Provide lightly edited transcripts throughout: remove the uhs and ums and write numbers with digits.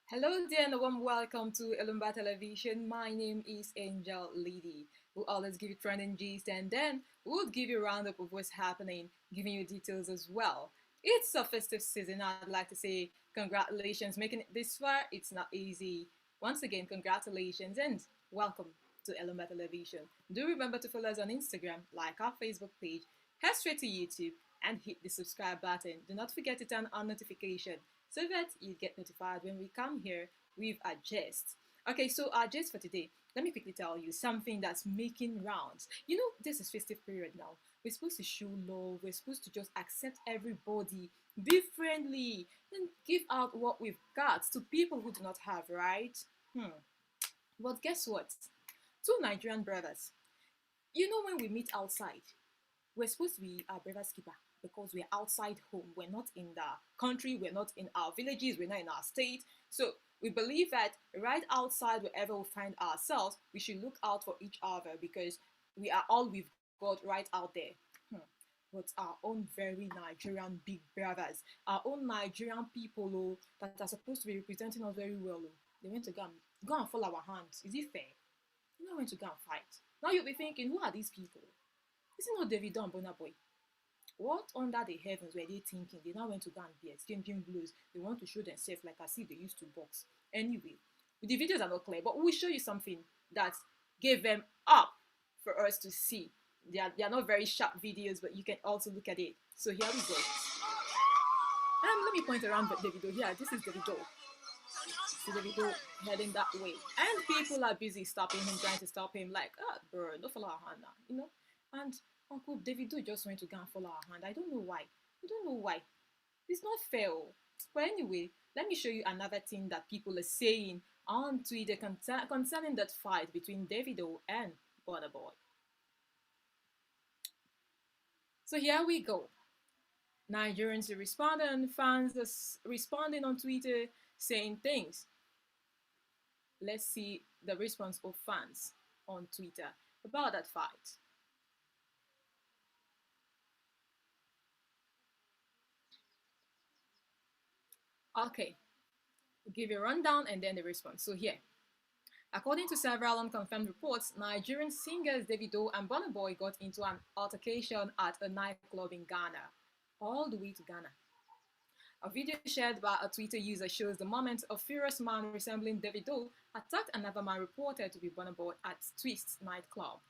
Hello dear and a warm welcome to Elumba Television. My name is Angel Lady. We'll always give you trending gist and then we'll give you a roundup of what's happening, giving you details as well. It's a festive season. I'd like to say congratulations. Making it this far, it's not easy. Once again, congratulations and welcome to Elumba Television. Do remember to follow us on Instagram, like our Facebook page, head straight to YouTube and hit the subscribe button. Do not forget to turn on notification so that you get notified when we come here with a gist. Okay, so our gist for today, let me quickly tell you something that's making rounds. You know, this is festive period now. We're supposed to show love. We're supposed to just accept everybody, be friendly, and give out what we've got to people who do not have, right? But guess what? Two Nigerian brothers. You know when we meet outside, we're supposed to be our brother's keeper because we're outside home. We're not in the country, we're not in our villages, we're not in our state. So we believe that right outside, wherever we find ourselves, we should look out for each other because we are all we've got right out there. But our own very Nigerian big brothers, our own Nigerian people that are supposed to be representing us very well, they went to go and follow our hands. Is it fair? They not went to go and fight. Now you'll be thinking, who are these people? Is it not Davido and Burnaboy? What under the heavens were they thinking? They now went to go and be exchanging blows. They want to show themselves like I see they used to box. Anyway, the videos are not clear, but we'll show you something that gave them up for us to see. They are not very sharp videos, but you can also look at it. So here we go. Let me point around Davido here. This is Davido. See Davido heading that way. And people are busy stopping him, trying to stop him. Like, bro, don't follow our hand now, you know? And Uncle Davido just went to go and follow our hand. I don't know why. I don't know why. It's not fair. But anyway, let me show you another thing that people are saying on Twitter concerning that fight between Davido and Burnaboy. So here we go. Nigerians are responding, fans are responding on Twitter saying things. Let's see the response of fans on Twitter about that fight. Okay, we'll give you a rundown and then the response. So here, according to several unconfirmed reports, Nigerian singers Davido and Burnaboy got into an altercation at a nightclub in Ghana, all the way to Ghana. A video shared by a Twitter user shows the moment a furious man resembling Davido attacked another man reported to be Burnaboy at Twist's nightclub.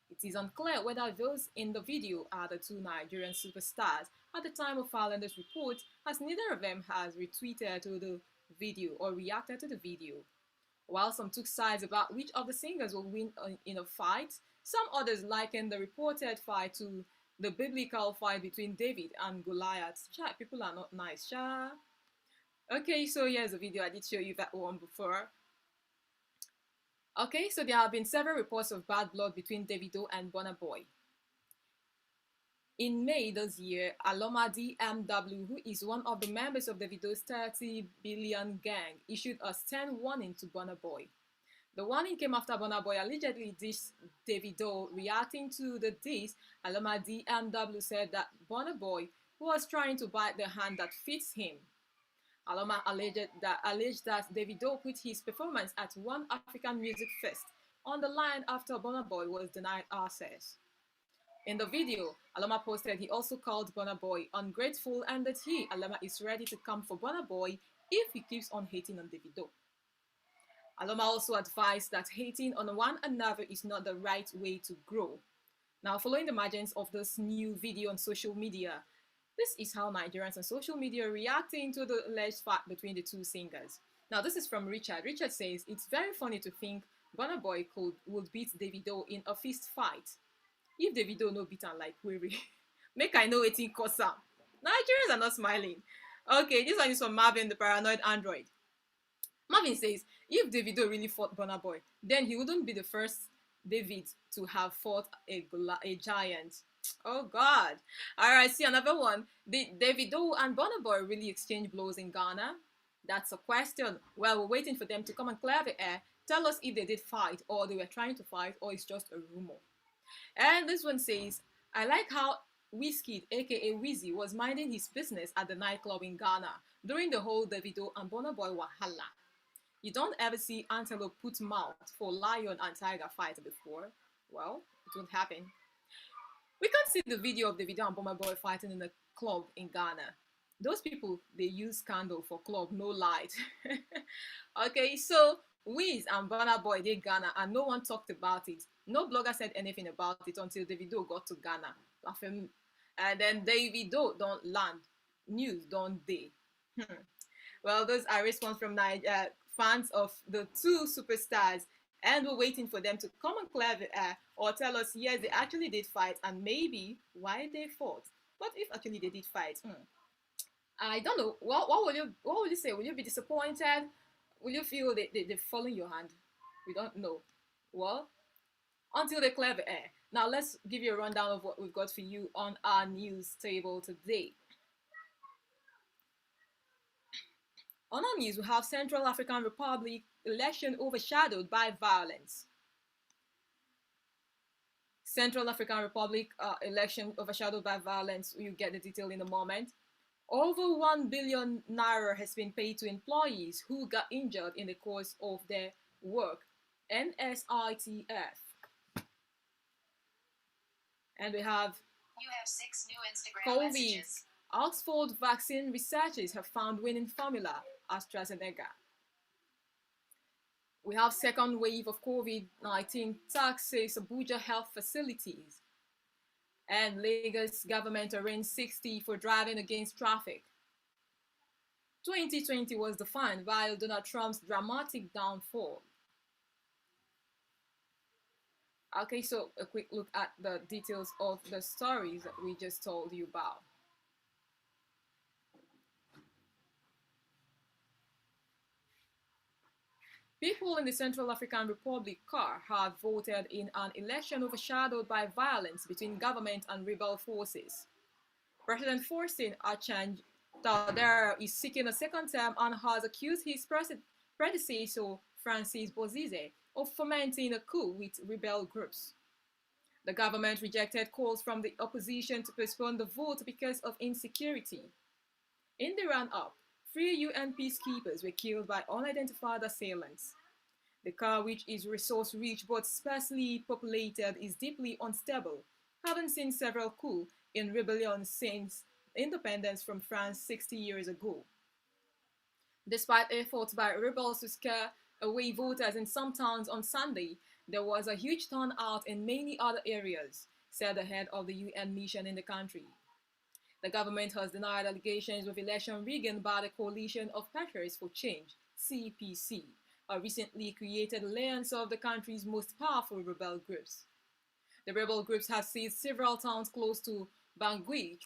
It is unclear whether those in the video are the two Nigerian superstars at the time of filing this report, as neither of them has retweeted to the video or reacted to the video. While some took sides about which of the singers will win in a fight, some others likened the reported fight to the biblical fight between David and Goliath. People are not nice, Okay, so here's a video. I did show you that one before. Okay, so there have been several reports of bad blood between Davido and Burnaboy. In May this year, Aloma DMW, who is one of the members of Davido's 30 billion gang, issued a stern warning to Burnaboy. The warning came after Burnaboy allegedly dissed Davido. Reacting to the diss, Aloma DMW said that Burnaboy was trying to bite the hand that fits him. Aloma alleged that Davido put his performance at one African Music Fest on the line after Burnaboy was denied access. In the video, Aloma posted he also called Burnaboy ungrateful and that Aloma, is ready to come for Burnaboy if he keeps on hating on Davido. Aloma also advised that hating on one another is not the right way to grow. Now, following the emergence of this new video on social media, this is how Nigerians on social media are reacting to the alleged fight between the two singers. Now, this is from Richard. Richard says, it's very funny to think Burnaboy would beat Davido in a fist fight. If Davido no beat am like Query, make I know wetin cause am. Nigerians are not smiling. Okay, this one is from Marvin, the paranoid android. Marvin says, if Davido really fought Burnaboy, then he wouldn't be the first David to have fought a giant. Oh God. Alright, see another one. Davido and Burnaboy really exchanged blows in Ghana. That's a question. Well, we're waiting for them to come and clear the air, tell us if they did fight or they were trying to fight or it's just a rumor. And this one says, I like how Wizkid, aka Wizzy, was minding his business at the nightclub in Ghana during the whole Davido and Burnaboy wahala. You don't ever see antelope put mouth for lion and tiger fight before. Well, it won't happen. We can't see the video of Davido and Burnaboy fighting in a club in Ghana. Those people, they use candle for club, no light. Okay, so Wiz and Burna Boy did Ghana and no one talked about it. No blogger said anything about it until Davido got to Ghana. And then Davido don't land. News don't they? Well, those are response from fans of the two superstars, and we're waiting for them to come and clear the air or tell us yes, they actually did fight and maybe why they fought. But if actually they did fight, I don't know. What will you say? Will you be disappointed? Will you feel they're following your hand? We don't know. Well, until they clear the air. Now let's give you a rundown of what we've got for you on our news table today. On our news, we have Central African Republic election overshadowed by violence. Central African Republic election overshadowed by violence. You get the detail in a moment. Over 1 billion naira has been paid to employees who got injured in the course of their work. NSITF. And we have you have 6 new Instagram COVID. Messages. Oxford vaccine researchers have found winning formula, AstraZeneca. We have second wave of COVID-19 taxes Abuja health facilities. And Lagos government arraigned 60 for driving against traffic. 2020 was defined by Donald Trump's dramatic downfall. Okay, so a quick look at the details of the stories that we just told you about. People in the Central African Republic CAR have voted in an election overshadowed by violence between government and rebel forces. President Faustin Archange Touadera is seeking a second term and has accused his predecessor Francis Bozize of fomenting a coup with rebel groups. The government rejected calls from the opposition to postpone the vote because of insecurity. In the run-up, 3 UN peacekeepers were killed by unidentified assailants. The CAR, which is resource-rich but sparsely populated, is deeply unstable, having seen several coups in rebellion since independence from France 60 years ago. Despite efforts by rebels to scare away voters in some towns on Sunday, there was a huge turnout in many other areas, said the head of the UN mission in the country. The government has denied allegations of election rigging by the Coalition of Patriots for Change, CPC, a recently created alliance of the country's most powerful rebel groups. The rebel groups have seized several towns close to Bangui,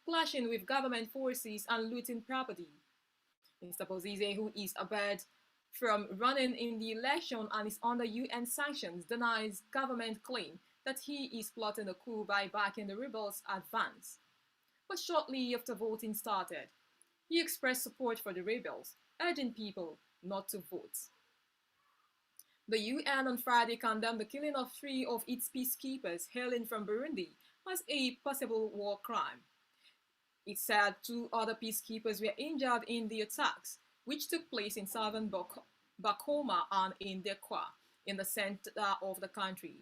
clashing with government forces and looting property. Mr. Bozize, who is barred from running in the election and is under UN sanctions, denies government claim that he is plotting a coup by backing the rebels' advance. But shortly after voting started, he expressed support for the rebels, urging people not to vote. The UN on Friday condemned the killing of 3 of its peacekeepers hailing from Burundi as a possible war crime. It said 2 other peacekeepers were injured in the attacks, which took place in southern Bakoma and in Accra, in the center of the country.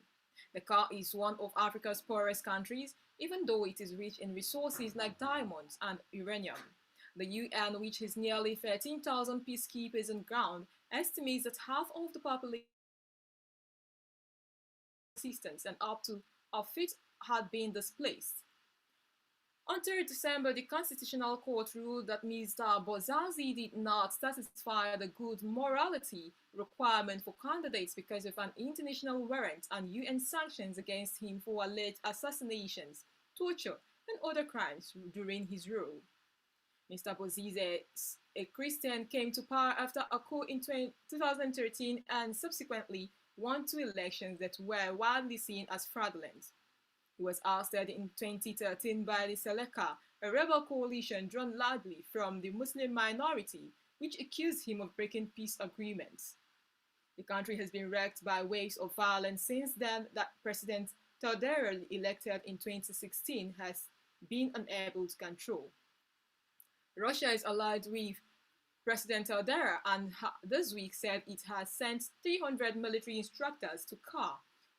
The CAR is one of Africa's poorest countries, even though it is rich in resources like diamonds and uranium. The UN, which has nearly 13,000 peacekeepers on ground, estimates that half of the population assistance and up to a fifth had been displaced. On 3rd December, the Constitutional Court ruled that Mr. Bozazi did not satisfy the good morality requirement for candidates because of an international warrant and UN sanctions against him for alleged assassinations, torture, and other crimes during his rule. Mr. Bozize, a Christian, came to power after a coup in 2013 and subsequently won 2 elections that were widely seen as fraudulent. He was ousted in 2013 by the Seleka, a rebel coalition drawn largely from the Muslim minority, which accused him of breaking peace agreements. The country has been wrecked by waves of violence since then that President Todera, elected in 2016, has been unable to control. Russia is allied with President Todera and this week said it has sent 300 military instructors to Kar,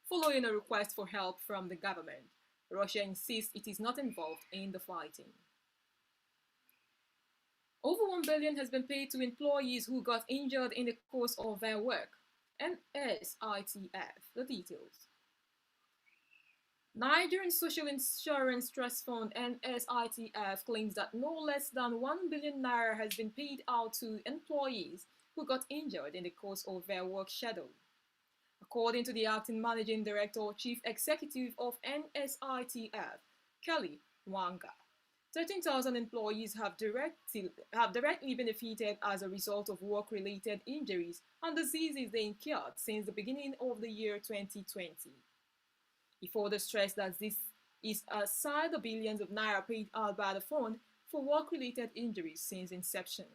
following a request for help from the government. Russia insists it is not involved in the fighting. Over 1 billion has been paid to employees who got injured in the course of their work. NSITF, the details. Nigerian Social Insurance Trust Fund NSITF claims that no less than 1 billion naira has been paid out to employees who got injured in the course of their work schedule. According to the acting managing director or chief executive of NSITF, Kelly Wanga, 13,000 employees have directly benefited as a result of work-related injuries and diseases they incurred since the beginning of the year 2020. He further stressed that this is aside the billions of naira paid out by the fund for work-related injuries since inception.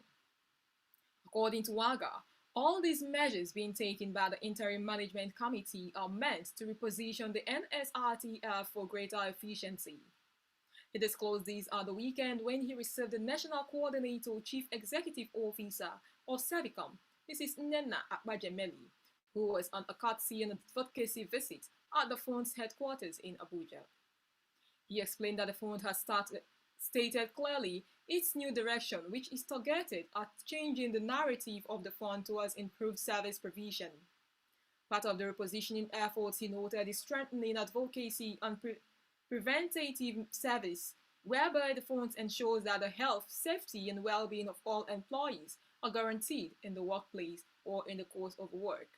According to Waga, all these measures being taken by the Interim Management Committee are meant to reposition the NSRTF for greater efficiency. He disclosed these at the weekend when he received the National Coordinator Chief Executive Officer of Servicom, Mrs. Nena Akbajemeli, who was on a courtesy and advocacy visit at the fund's headquarters in Abuja. He explained that the fund has stated clearly its new direction, which is targeted at changing the narrative of the fund towards improved service provision. Part of the repositioning efforts, he noted, is strengthening advocacy and preventative service, whereby the fund ensures that the health, safety, and well-being of all employees are guaranteed in the workplace or in the course of work.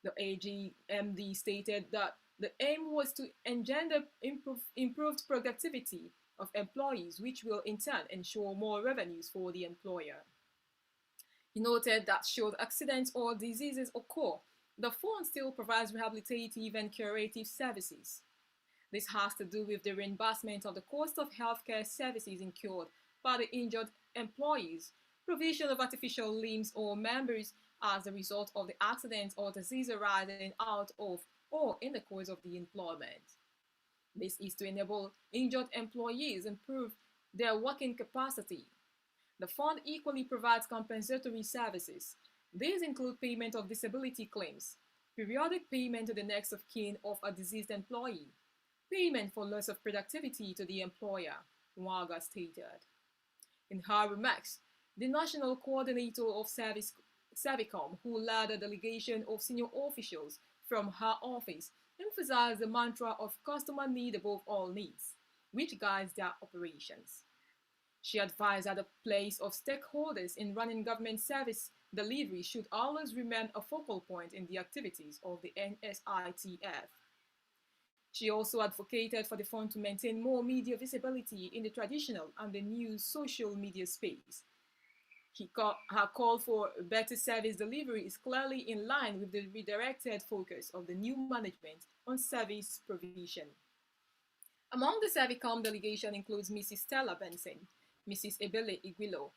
The AGMD stated that the aim was to engender improved productivity of employees, which will in turn ensure more revenues for the employer. He noted that should accidents or diseases occur, the fund still provides rehabilitative and curative services. This has to do with the reimbursement of the cost of healthcare services incurred by the injured employees, provision of artificial limbs or members as a result of the accident or disease arising out of or in the course of the employment. This is to enable injured employees improve their working capacity. The fund equally provides compensatory services. These include payment of disability claims, periodic payment to the next of kin of a deceased employee, payment for loss of productivity to the employer, Waga stated. In her remarks, the National Coordinator of Servicom, who led a delegation of senior officials from her office, emphasized the mantra of customer need above all needs, which guides their operations. She advised that the place of stakeholders in running government service delivery should always remain a focal point in the activities of the NSITF. She also advocated for the fund to maintain more media visibility in the traditional and the new social media space. Her call for better service delivery is clearly in line with the redirected focus of the new management on service provision. Among the Servicom delegation includes Mrs. Stella Benson, Mrs. Ebele Iguilo,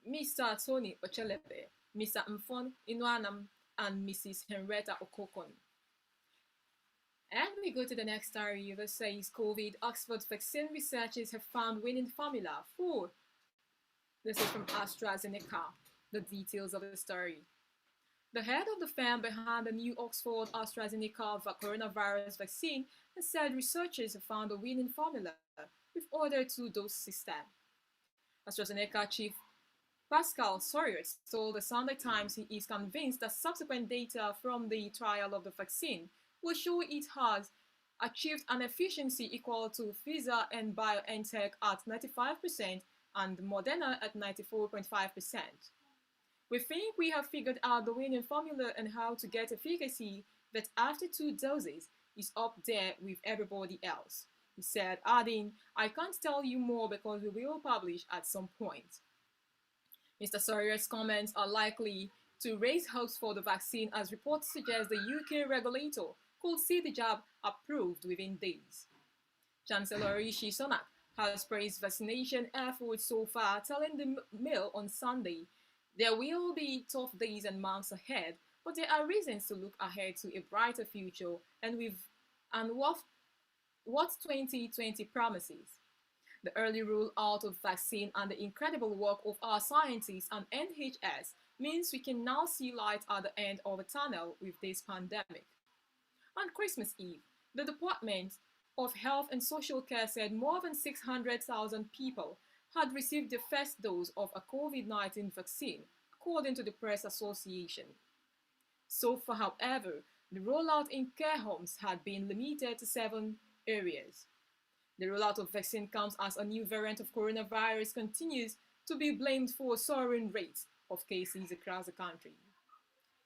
Mr. Tony Ochelebe, Mr. Mfon Inwanam, and Mrs. Henrietta Okokon. And we go to the next story that says COVID Oxford vaccine researchers have found winning formula for. This is from AstraZeneca, the details of the story. The head of the firm behind the new Oxford AstraZeneca coronavirus vaccine has said researchers have found a winning formula with order two-dose system. AstraZeneca chief Pascal Soriot told the Sunday Times he is convinced that subsequent data from the trial of the vaccine will show it has achieved an efficiency equal to Pfizer and BioNTech at 95% and Moderna at 94.5%. We think we have figured out the winning formula and how to get efficacy that after 2 doses is up there with everybody else, he said, adding, I can't tell you more because we will publish at some point. Mr. Sawyer's comments are likely to raise hopes for the vaccine as reports suggest the UK regulator could see the jab approved within days. Chancellor Rishi Sunak has praised vaccination efforts so far, telling the Mail on Sunday There will be tough days and months ahead, but there are reasons to look ahead to a brighter future and what 2020 promises. The early rollout of vaccine and the incredible work of our scientists and NHS means we can now see light at the end of the tunnel with this pandemic. On Christmas Eve, the Department of Health and Social Care said more than 600,000 people had received the first dose of a COVID-19 vaccine, according to the Press Association. So far, however, the rollout in care homes had been limited to 7 areas. The rollout of vaccine comes as a new variant of coronavirus continues to be blamed for soaring rates of cases across the country.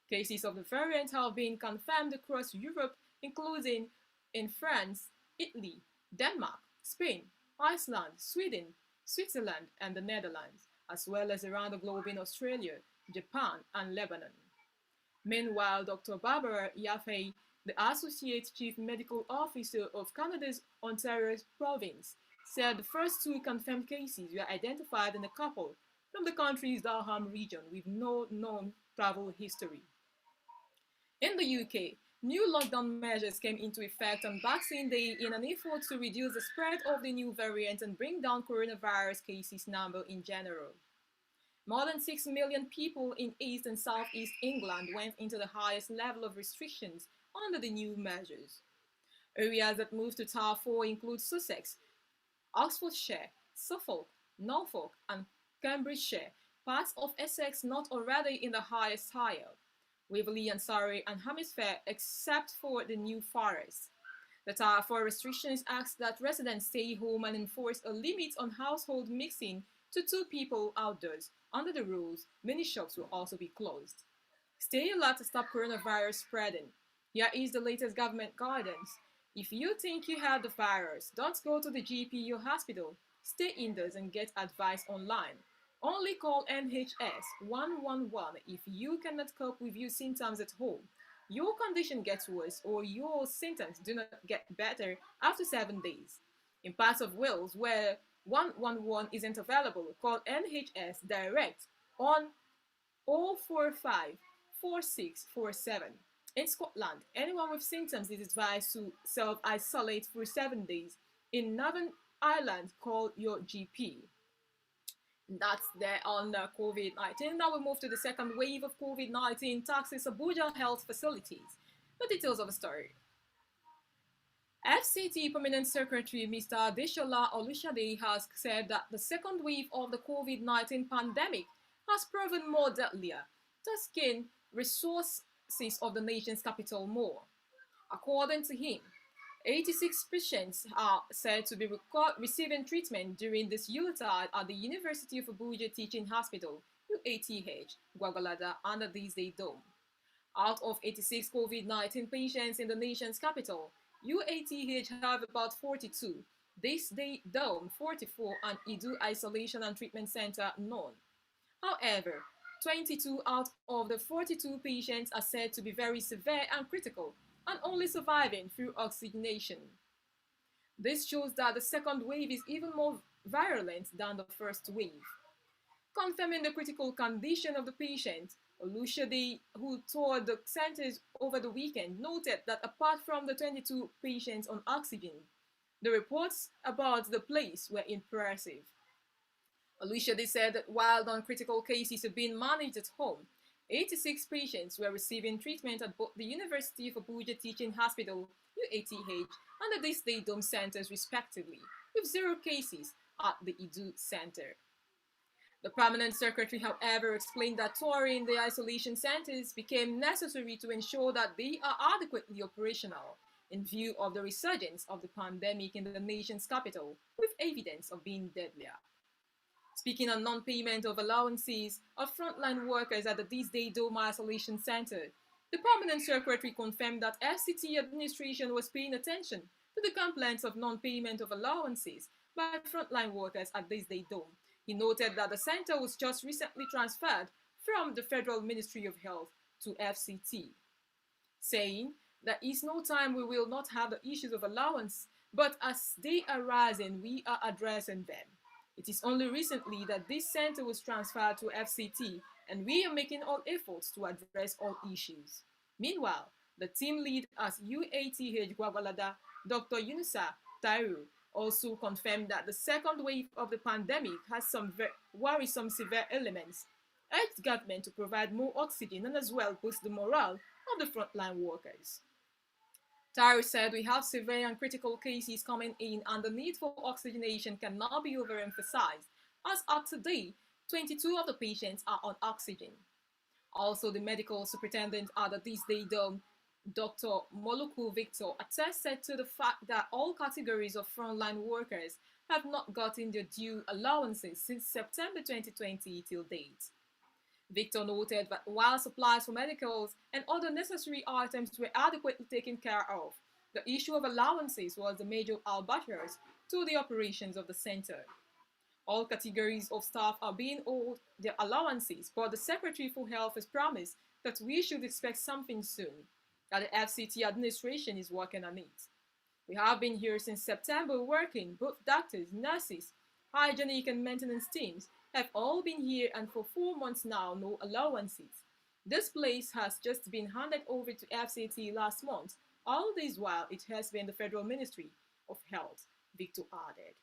Cases of the variant have been confirmed across Europe, including in France, Italy, Denmark, Spain, Iceland, Sweden, Switzerland, and the Netherlands, as well as around the globe in Australia, Japan, and Lebanon. Meanwhile, Dr. Barbara Yaffe, the Associate Chief Medical Officer of Canada's Ontario province, said the first 2 confirmed cases were identified in a couple from the country's Durham region with no known travel history. In the UK, new lockdown measures came into effect on Boxing Day in an effort to reduce the spread of the new variant and bring down coronavirus cases number in general. More than 6 million people in East and Southeast England went into the highest level of restrictions under the new measures. Areas that moved to Tier 4 include Sussex, Oxfordshire, Suffolk, Norfolk, and Cambridgeshire, parts of Essex not already in the highest tier, Waverley and Surrey and Hampshire except for the New Forest. The Tier 4 restrictions ask that residents stay home and enforce a limit on household mixing to 2 people outdoors. Under the rules, many shops will also be closed. Stay alert to stop coronavirus spreading. Here is the latest government guidance. If you think you have the virus, don't go to the GP or hospital. Stay indoors and get advice online. Only call NHS 111 if you cannot cope with your symptoms at home. Your condition gets worse or your symptoms do not get better after 7 days. In parts of Wales where 111 isn't available, call NHS direct on 045 4647. In Scotland, anyone with symptoms is advised to self-isolate for 7 days. In Northern Ireland, call your GP. That's there on COVID-19. Now we move to the second wave of COVID-19 taxes Abuja health facilities. The details of the story. FCT Permanent Secretary Mr. Deshola Olushade has said that the second wave of the COVID-19 pandemic has proven more deadlier, tasking resources of the nation's capital more. According to him, 86 patients are said to be receiving treatment during this Yuletide at the University of Abuja Teaching Hospital, UATH, Gwagwalada, under this day dome. Out of 86 COVID-19 patients in the nation's capital, UATH have about 42, this day dome 44, and Idu Isolation and Treatment Center none. However, 22 out of the 42 patients are said to be very severe and critical, and only surviving through oxygenation. This shows that the second wave is even more virulent than the first wave. Confirming the critical condition of the patient, Olushade, who toured the centers over the weekend, noted that apart from the 22 patients on oxygen, the reports about the place were impressive. Olushade said that while non-critical cases are being managed at home, 86 patients were receiving treatment at both the University of Abuja Teaching Hospital, UATH, and the This Day Dome centers respectively, with 0 cases at the Idu Center. The permanent secretary, however, explained that touring the isolation centers became necessary to ensure that they are adequately operational in view of the resurgence of the pandemic in the nation's capital, with evidence of being deadlier. Speaking on non-payment of allowances of frontline workers at the This Day Dome Isolation Center, the permanent secretary confirmed that FCT administration was paying attention to the complaints of non-payment of allowances by frontline workers at This Day Dome. He noted that the center was just recently transferred from the Federal Ministry of Health to FCT, saying, "There is no time we will not have the issues of allowance, but as they are rising, we are addressing them. It is only recently that this center was transferred to FCT, and we are making all efforts to address all issues. Meanwhile, the team lead at UATH Gwagwalada, Dr. Yunusa Tairu, also confirmed that the second wave of the pandemic has some worrisome severe elements, urged government to provide more oxygen and as well boost the morale of the frontline workers. Taro said we have severe and critical cases coming in and the need for oxygenation cannot be overemphasized, as at today, 22 of the patients are on oxygen. Also, the medical superintendent at this day, Dr. Moluku Victor, attested to the fact that all categories of frontline workers have not gotten their due allowances since September 2020 till date. Victor noted that while supplies for medicals and other necessary items were adequately taken care of, the issue of allowances was the major albatross to the operations of the center. All categories of staff are being owed their allowances, but the Secretary for Health has promised that we should expect something soon, that the FCT administration is working on it. We have been here since September working, both doctors, nurses, hygienic and maintenance teams have all been here and for 4 months now, no allowances. This place has just been handed over to FCT last month. All this while it has been the Federal Ministry of Health, Victor added.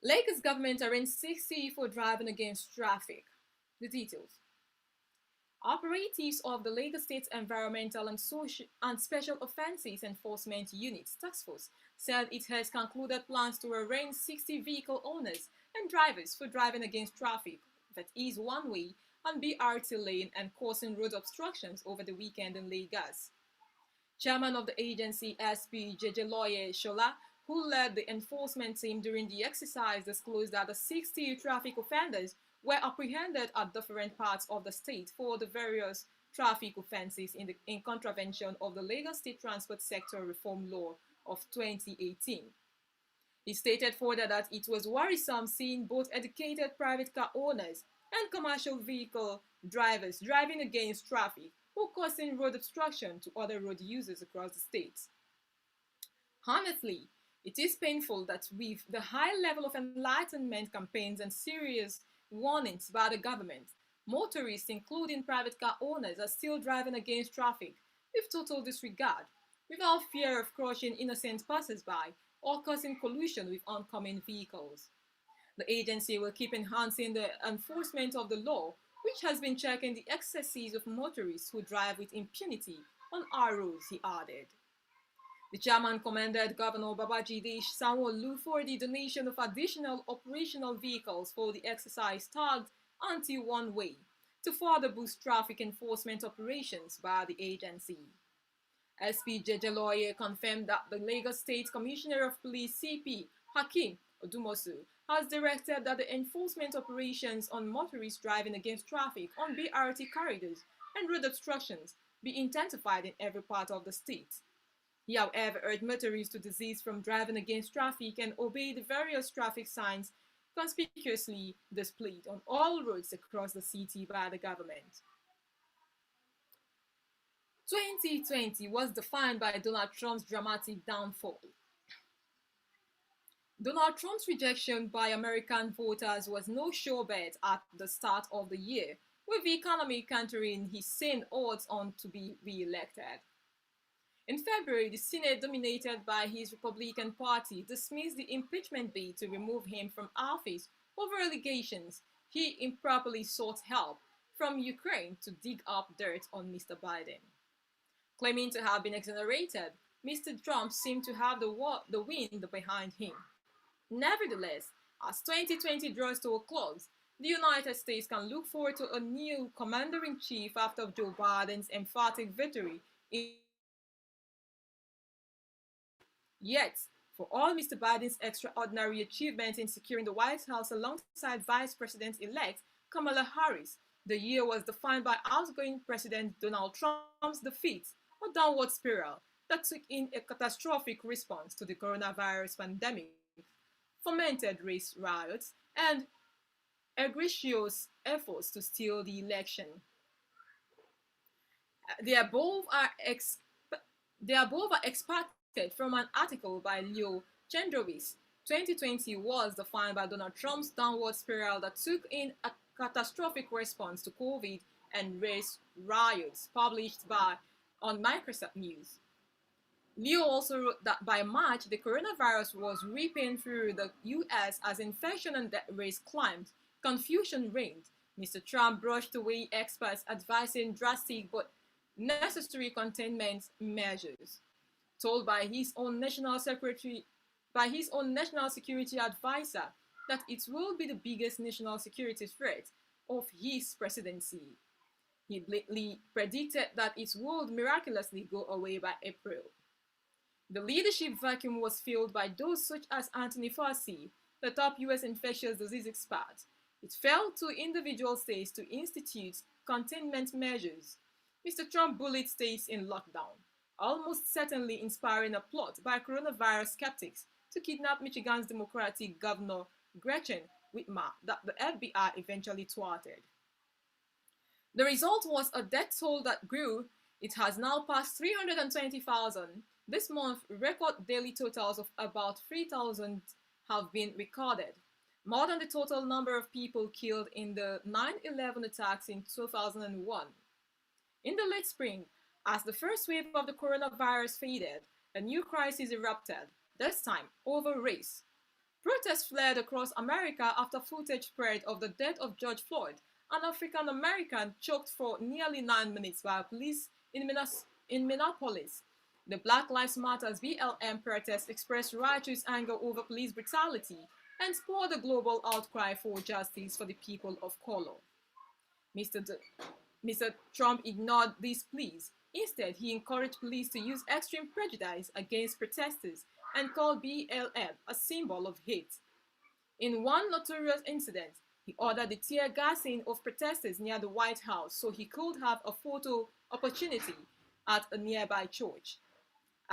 Lagos government arraigned 60 for driving against traffic. The details. Operatives of the Lagos State Environmental and Special Offences Enforcement Unit Task Force said it has concluded plans to arraign 60 vehicle owners and drivers for driving against traffic, that is one way, on BRT lane and causing road obstructions over the weekend in Lagos. Chairman of the agency, SP Jejeloye Shola, who led the enforcement team during the exercise, disclosed that the 60 traffic offenders were apprehended at different parts of the state for the various traffic offences in contravention of the Lagos State Transport Sector Reform Law of 2018. He stated further that it was worrisome seeing both educated private car owners and commercial vehicle drivers driving against traffic or causing road obstruction to other road users across the state. Honestly, it is painful that with the high level of enlightenment campaigns and serious warnings by the government, motorists, including private car owners, are still driving against traffic with total disregard, without fear of crushing innocent passers-by or causing collision with oncoming vehicles. The agency will keep enhancing the enforcement of the law, which has been checking the excesses of motorists who drive with impunity on our roads, he added. The chairman commended Governor Babajide Sanwo-Olu for the donation of additional operational vehicles for the exercise tagged anti-one way to further boost traffic enforcement operations by the agency. SP Jejeloye confirmed that the Lagos State Commissioner of Police CP Hakeem Odumosu has directed that the enforcement operations on motorists driving against traffic on BRT corridors and road obstructions be intensified in every part of the state. He, however, urged motorists to desist from driving against traffic and obey the various traffic signs conspicuously displayed on all roads across the city by the government. 2020 was defined by Donald Trump's dramatic downfall. Donald Trump's rejection by American voters was no sure bet at the start of the year, with the economy countering his sane odds on to be re-elected. In February, the Senate, dominated by his Republican Party, dismissed the impeachment bid to remove him from office over allegations he improperly sought help from Ukraine to dig up dirt on Mr. Biden. Claiming to have been exonerated, Mr. Trump seemed to have the wind behind him. Nevertheless, as 2020 draws to a close, the United States can look forward to a new commander-in-chief after Joe Biden's emphatic victory in. Yet, for all Mr. Biden's extraordinary achievements in securing the White House alongside Vice President-elect Kamala Harris, the year was defined by outgoing President Donald Trump's defeat, a downward spiral that took in a catastrophic response to the coronavirus pandemic, fomented race riots, and egregious efforts to steal the election. The above are extracted from an article by Leo Chandrovis. 2020 was defined by Donald Trump's downward spiral that took in a catastrophic response to COVID and race riots, published by on Microsoft News. Leo also wrote that by March, the coronavirus was ripping through the US as infection and death rates climbed. Confusion reigned. Mr. Trump brushed away experts advising drastic but necessary containment measures, told by his own national security advisor that it will be the biggest national security threat of his presidency. He blatantly predicted that it would miraculously go away by April. The leadership vacuum was filled by those such as Anthony Fauci, the top US infectious disease expert. It fell to individual states to institute containment measures. Mr. Trump bullied states in lockdown, almost certainly inspiring a plot by coronavirus skeptics to kidnap Michigan's Democratic Governor Gretchen Whitmer that the FBI eventually thwarted. The result was a death toll that grew. It has now passed 320,000. This month, record daily totals of about 3,000 have been recorded, more than the total number of people killed in the 9/11 attacks in 2001. In the late spring, as the first wave of the coronavirus faded, a new crisis erupted, this time over race. Protests fled across America after footage spread of the death of George Floyd, an African American choked for nearly 9 minutes by police in Minneapolis. The Black Lives Matter BLM protests expressed righteous anger over police brutality and spurred a global outcry for justice for the people of color. Mr. Mr. Trump ignored these pleas. Instead, he encouraged police to use extreme prejudice against protesters and called BLM a symbol of hate. In one notorious incident, he ordered the tear gassing of protesters near the White House so he could have a photo opportunity at a nearby church.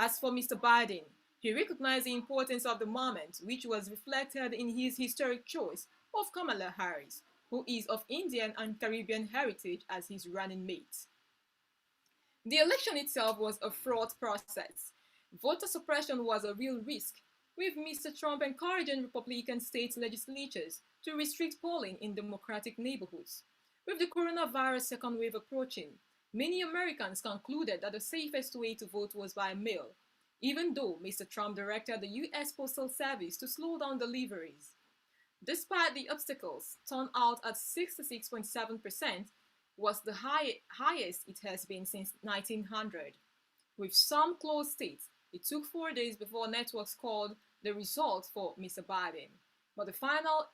As for Mr. Biden, he recognized the importance of the moment, which was reflected in his historic choice of Kamala Harris, who is of Indian and Caribbean heritage, as his running mate. The election itself was a fraught process. Voter suppression was a real risk, with Mr. Trump encouraging Republican state legislatures to restrict polling in Democratic neighborhoods. With the coronavirus second wave approaching, many Americans concluded that the safest way to vote was by mail, even though Mr. Trump directed the U.S. Postal Service to slow down deliveries. Despite the obstacles, turnout at 66.7% was the highest it has been since 1900. With some closed states, it took 4 days before networks called the results for Mr. Biden, but the final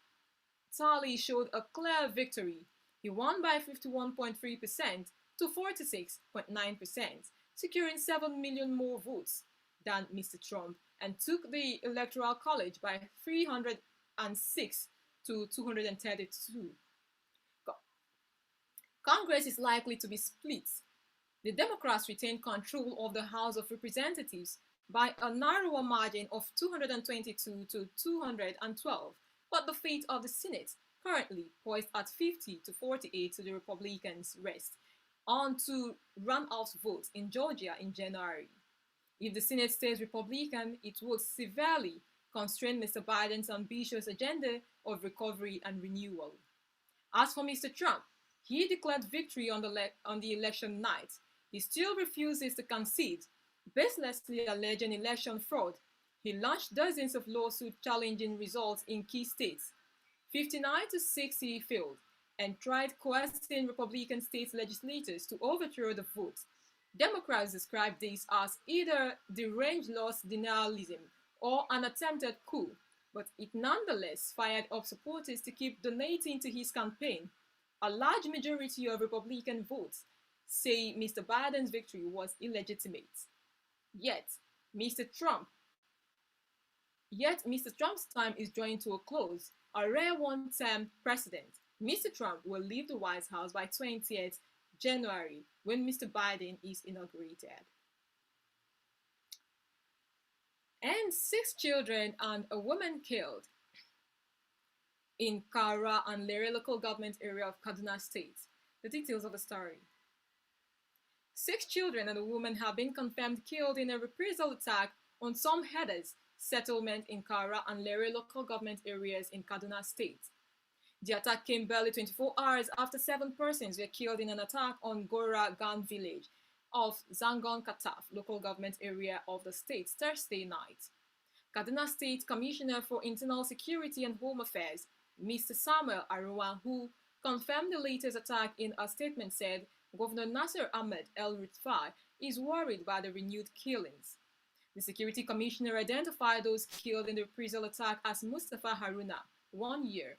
tally showed a clear victory. He won by 51.3% to 46.9%, securing 7 million more votes than Mr. Trump, and took the Electoral College by 306 to 232. Congress is likely to be split. The Democrats retained control of the House of Representatives by a narrower margin of 222 to 212, but the fate of the Senate, currently poised at 50 to 48 to the Republicans, rests on to run-out votes in Georgia in January. If the Senate stays Republican, it would severely constrain Mr. Biden's ambitious agenda of recovery and renewal. As for Mr. Trump, he declared victory on the election night. He still refuses to concede, baselessly alleging election fraud. He launched dozens of lawsuits challenging results in key states. 59 to 60 failed, and tried coercing Republican state legislators to overthrow the vote. Democrats described this as either deranged loss denialism or an attempted coup, but it nonetheless fired up supporters to keep donating to his campaign. A large majority of Republican votes say Mr. Biden's victory was illegitimate. Yet, Mr. Trump's time is drawing to a close, a rare one-term precedent. Mr. Trump will leave the White House by 20th January, when Mr. Biden is inaugurated. And 6 children and a woman killed in Accra and Lere local government area of Kaduna State. The details of the story. 6 children and a woman have been confirmed killed in a reprisal attack on some Headers settlement in Accra and Lere local government areas in Kaduna State. The attack came barely 24 hours after 7 persons were killed in an attack on Gora Gan village of Zangon Kataf, local government area of the state, Thursday night. Kaduna State Commissioner for Internal Security and Home Affairs, Mr. Samuel Aruwan, who confirmed the latest attack in a statement, said Governor Nasser Ahmed El Rufai is worried by the renewed killings. The Security Commissioner identified those killed in the reprisal attack as Mustafa Haruna, 1 year,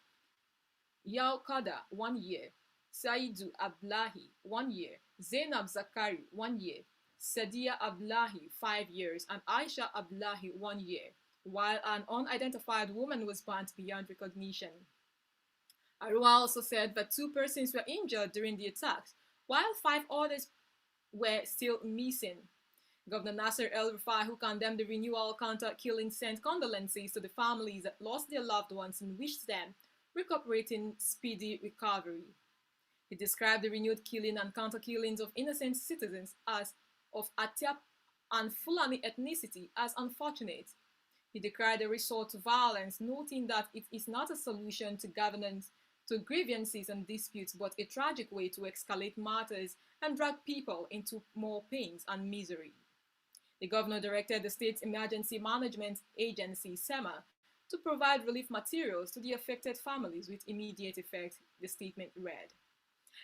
Yao Kada, 1 year, Saidu Ablahi, 1 year, Zainab Zakari, 1 year, Sadia Ablahi, 5 years, and Aisha Ablahi, 1 year, while an unidentified woman was burnt beyond recognition. Arua also said that 2 persons were injured during the attacks, while 5 others were still missing. Governor Nasser El Rufai, who condemned the renewal counter killing, sent condolences to the families that lost their loved ones and wished them recuperating speedy recovery. He described the renewed killing and counter killings of innocent citizens as of Atiap and Fulani ethnicity as unfortunate. He decried the resort to violence, noting that it is not a solution to governance, to grievances and disputes, but a tragic way to escalate matters and drag people into more pains and misery. The governor directed the state's emergency management agency, SEMA, to provide relief materials to the affected families with immediate effect, the statement read.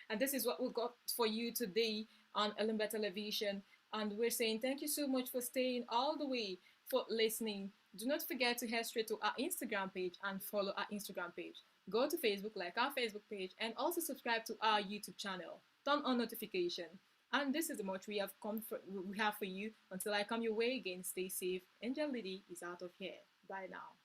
And this is what we got for you today on Elumba Television. And we're saying thank you so much for staying all the way, for listening. Do not forget to head straight to our Instagram page and follow our Instagram page. Go to Facebook, like our Facebook page, and also subscribe to our YouTube channel. Turn on notification. And this is the much we have for you. Until I come your way again, stay safe. Angel Liddy is out of here. Bye now.